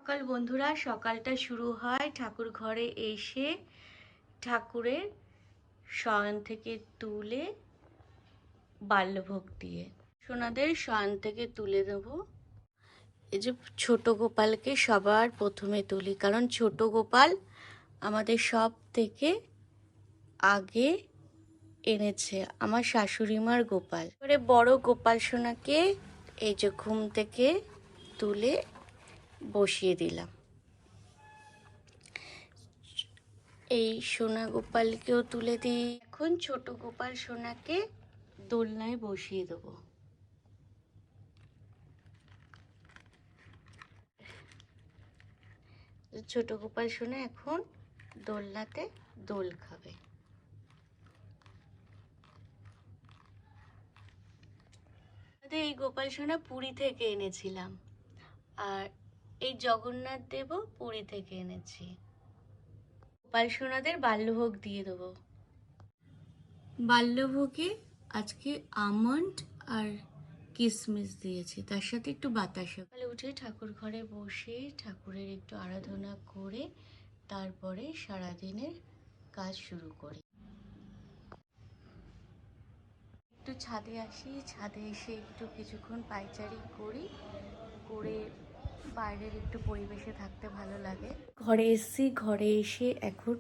সকাল বন্ধুরা। সকালটা শুরু হয় ঠাকুর ঘরে এসে ঠাকুরের শয়ন থেকে তুলে বাল্যভোগ দিয়ে সোনাদের শয়ন থেকে তুলে দেবো। এই যে ছোট গোপালকে সবার প্রথমে তুলি, কারণ ছোট গোপাল আমাদের সব থেকে আগে এনেছে আমার শাশুড়ি মার গোপাল। এবারে বড় গোপাল সোনাকে এই যে ঘুম থেকে তুলে বসিয়ে দিলাম। এই সোনা গোপালকেও তুলে দিই। এখন ছোট গোপাল সোনাকে দোলনায় বসিয়ে দেবো। ছোট গোপাল সোনা এখন দোলনাতে দোল খাবে। এই গোপাল সোনা পুরী থেকে এনেছিলাম, আর এই জগন্নাথ দেবও পুরী থেকে এনেছি। গোপাল সোনাদের বাল্যভোগ দিয়ে দেবো। বাল্যভোগে আজকে আমন্ড আর কিশমিশ দিয়েছি, তার সাথে একটু বাতাসা। সকালে উঠে ঠাকুর ঘরে বসে ঠাকুরের একটু আরাধনা করে তারপরে সারাদিনের কাজ শুরু করি। একটু ছাদে আসি, ছাদে এসে একটু কিছুক্ষণ পায়চারি করি, করে বাইরের একটু পরিবেশে থাকতে ভালো লাগে। ঘরে এসছি, ঘরে এসে এখন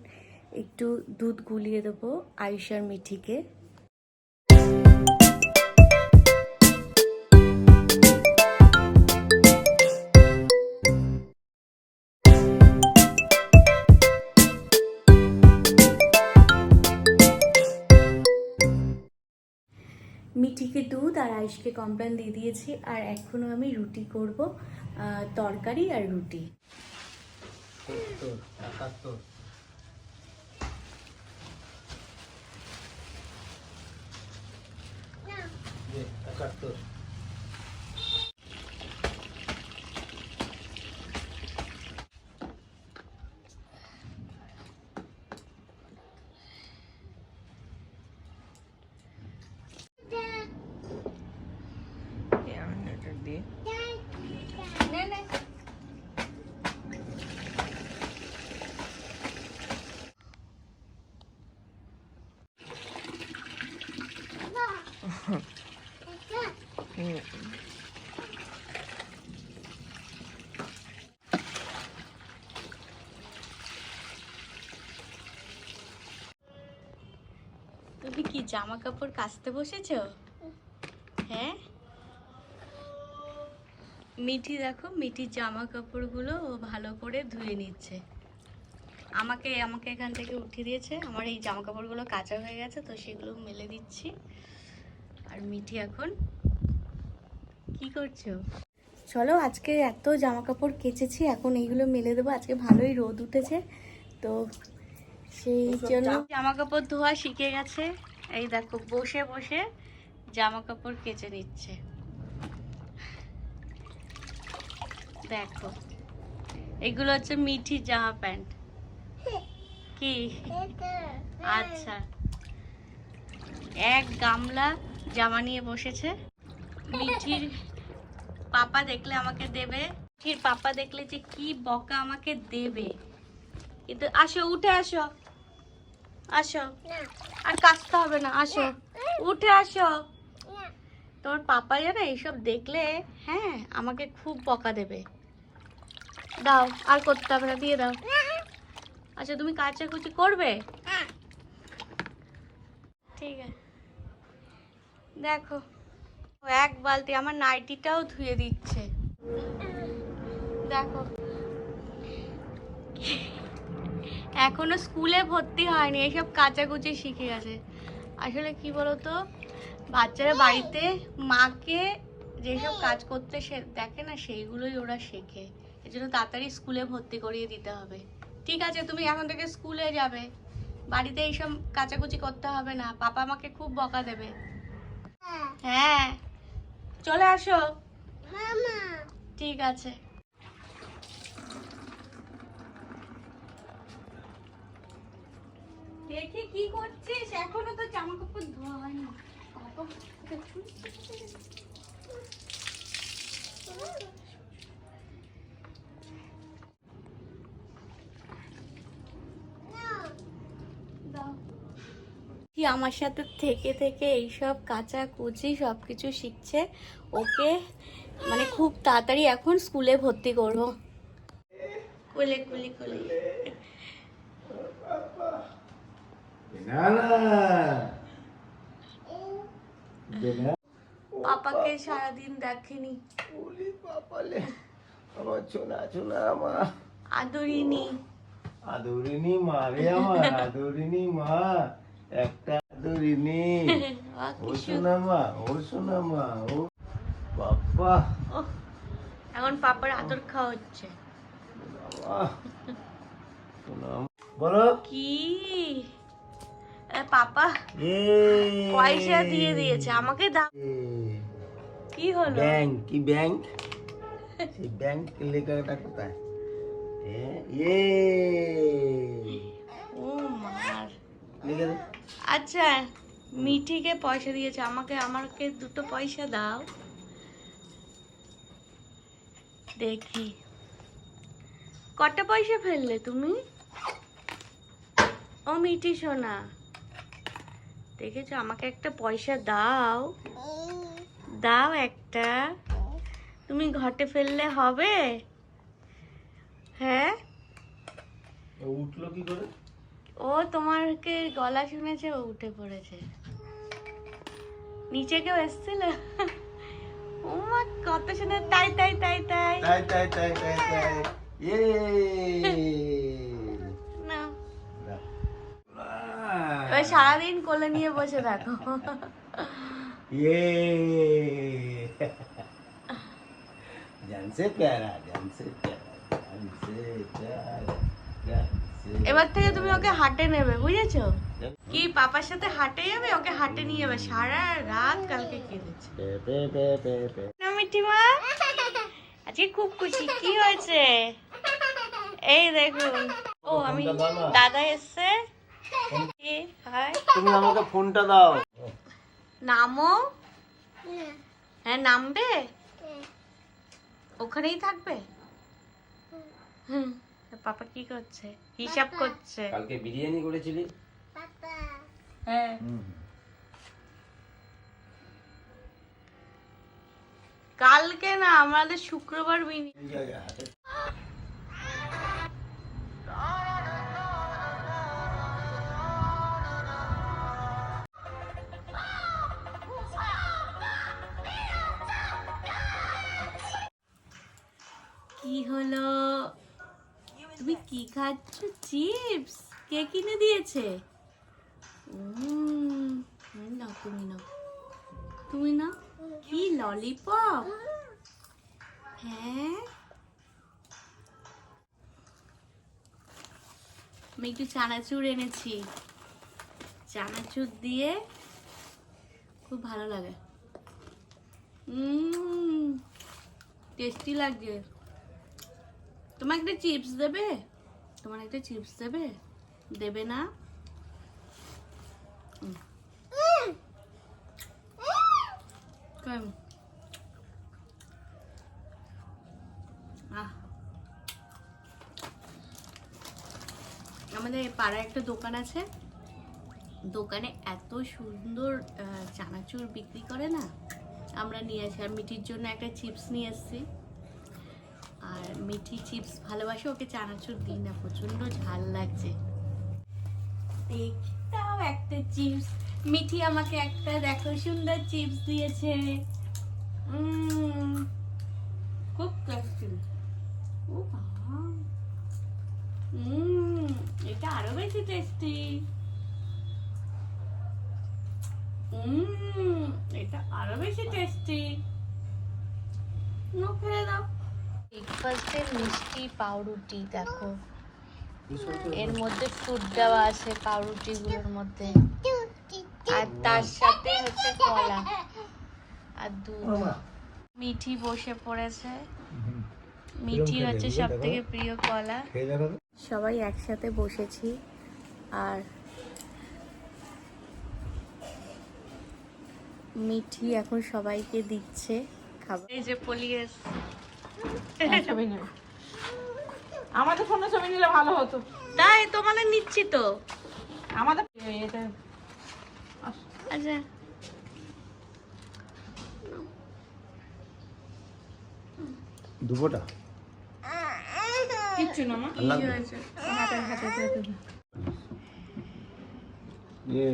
একটু দুধ গুলিয়ে দেবো আয়ুষ আর মিঠিকে। মিঠিকে দুধ আর আয়ুষকে কমপ্লেন দিয়ে দিয়েছি, আর এখনও আমি রুটি করব, তরকারি আর রুটি। তুমি কি জামা কাপড় কাচতে বসেছো? হ্যাঁ, মিঠি দেখো, মিঠির জামা কাপড়গুলো ও ভালো করে ধুয়ে নিচ্ছে। আমাকে এখান থেকে উঠিয়ে দিয়েছে। আমার এই জামা কাপড়গুলো কাঁচা হয়ে গেছে, তো সেগুলো মেলে দিচ্ছি। আর মিঠি এখন কি করছো? চলো, আজকে এত জামা কাপড় কেচেছি, এখন এইগুলো মেলে দেবো। আজকে ভালোই রোদ উঠেছে, তো সেই জন্য জামা কাপড় ধোয়া শিখে গেছে। এই দেখো, বসে বসে জামা কাপড় কেচে নিচ্ছে। দেখো, এগুলো হচ্ছে মিঠির জামা প্যান্ট। কি? আচ্ছা, এক গামলা জামা নিয়ে বসেছে। মিঠির পাপা দেখলে আমাকে দেবে, মিঠির পাপা দেখলে যে কি বকা আমাকে দেবে। কিন্তু আসো, উঠে আসো, আসো, আর কাচতে হবে না, আসো, উঠে আসো। তোমার পাপা জানো এইসব দেখলে, হ্যাঁ, আমাকে খুব বকা দেবে। দাও, আর করতে হবে না, দিয়ে দাও। আচ্ছা, তুমি কাচাকুচি করবে? ঠিক আছে। দেখো, এক বালতি আমার নাইটিটাও ধুয়ে দিচ্ছে। দেখো, এখনো স্কুলে ভর্তি হয়নি, এসব কাচাকুচি শিখে গেছে। আসলে কি বলতো, বাচ্চারা বাড়িতে মাকে যেসব কাজ করতে দেখে না, সেইগুলোই ওরা শেখে। এই জন্য তাড়াতাড়ি স্কুলে ভর্তি করিয়ে দিতে হবে। ঠিক আছে, তুমি এখন থেকে স্কুলে যাবে, বাড়িতে এইসব কাচাকুচি করতে হবে না, পাপা আমাকে খুব বকা দেবে। হ্যাঁ, চলে আসো। ঠিক আছে। দেখি কি করছিস, এখনো তো জামা কাপড় ধোয়া হয়নি। আমার সাথে থেকে থেকে এইসব কাঁচা কুচি সবকিছু শিখছে। ওকে মানে খুব তাড়াতাড়ি এখন স্কুলে ভর্তি করবো। কোলে কোলে কোলে। পাপাকে সারাদিন দেখেনি। আদরিনি আদরিনি মা রে আমার, আদরিনি মা, একটা আদরিনি। ও সোনা মা, ও সোনা মা, ও বাবা। এখন পাপার আদর খাওয়া হচ্ছে। বলো কি পাপা পয়সা দিয়ে দিয়েছে আমাকে। দাও। কি হলো? ব্যাংক, কি ব্যাংক? সেই ব্যাংক লেখাটা কোথায়? ও মার। লিখে দে। আচ্ছা মিঠিকে পয়সা দিয়েছে আমাকে। আমাকে দুটো পয়সা দাও দেখি কটা পয়সা ফেললে তুমি। ও মিঠি সোনা দেখেছো, আমাকে একটা পয়সা দাও, দাও একটা। তুমি ঘটে ফেললে হবে? হ্যাঁ উঠলো কি করে? ও তোমাকে গলা শুনেছে, ও উঠে পড়েছে। নিচে কেউ এসেছিল? ও মা কত শুনে তাই তাই তাই তাই তাই তাই তাই তাই তাই। না ওই সারাদিন কোলে নিয়ে বসে থাকো। জানসে প্যারা, জানসে প্যারা, জানসে প্যারা, জানসে। এবার থেকে তুমি ওকে হাটে নেবে, বুঝেছো? কি পাপার সাথে হাটে যাবে, ওকে হাটে নিয়ে যাবে। সারা রাত কালকে কেঁদেছে না মিঠিমা। আজকে খুব খুশি। কি হয়েছে? এই দেখুন, ও আমি দাদা এসছে। তুমি আমাকে ফোনটা দাও। নামো। হ্যাঁ নামবে, ওখানেই থাকবে। পাপা কি করছে? হিসাব করছে। কালকে বিরিয়ানি করেছিলি? হ্যাঁ কালকে না, আমাদের শুক্রবার কি হলো? তুমি কি খাচ্ছ? চিপস? কে কিনে দিয়েছে? নাও তুমি, নাও তুমি নাও। কি ললিপপ? হ্যাঁ আমি একটু চানাচুর এনেছি, চানাচুর দিয়ে খুব ভালো লাগে। টেস্টি লাগছে। তোমার একটা চিপস দেবে? তোমার একটা চিপস দেবে? দেবে না? আমাদের পাড়ায় একটা দোকান আছে, দোকানে এত সুন্দর চানাচুর বিক্রি করে না, আমরা নিয়ে আসি। আর মিঠির জন্য একটা চিপস নিয়ে এসেছি। আর মিঠি চিপস ভালোবাসে, ওকে চানাচুর দিই না, প্রচন্ড ঝাল লাগছে। দেখতাম একটা চিপস, মিঠি আমাকে একটা দেখো সুন্দর চিপস দিয়েছে। খুব টেস্টি। ও বাবা, এটা আরো বেশি টেস্টি। এটা আরো বেশি টেস্টি। খেয়ে দাও। ব্রেকফাস্টের মিষ্টি পাউরুটি দেখো, এর মধ্যে ফ্রুট দেওয়া আছে পাউরুটি গুলোর মধ্যে, আর তার সাথে হচ্ছে কলা আর দুধ। মিঠি বসে পড়েছে, মিঠির হচ্ছে সব থেকে প্রিয় কলা। সবাই একসাথে বসেছি আর মিঠি এখন সবাইকে দিচ্ছে খাবার। এই যে পলিয়েস ছবি নেবে, আমাদের ফোনে ছবি নিলে ভালো হতো। তাই তোমাদের নিচ্ছি তো। আমাদের এটা আচ্ছা দুপোটা কিচ্ছু না মা। কি হয়েছে? হাতে হাতে হাতে এ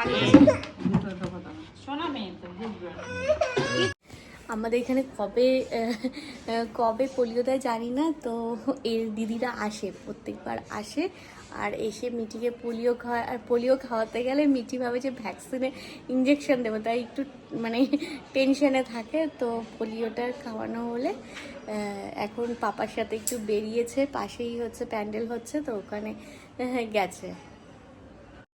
আরে দুটো দেবো দাও। শোনা মেয়ে তো বুঝবে। আমাদের এখানে কবে কবে পোলিও দেয় জানি না, তো এর দিদিরা আসে, প্রত্যেকবার আসে আর এসে মিটিকে পোলিও খাওয়ায়। আর পোলিও খাওয়াতে গেলে মিটি ভাবে যে ভ্যাকসিনে ইঞ্জেকশন দেবো, তাই একটু মানে টেনশনে থাকে। তো পোলিওটা খাওয়ানো হলে এখন পাপার সাথে একটু বেরিয়েছে, পাশেই হচ্ছে প্যান্ডেল হচ্ছে, তো ওখানে গেছে।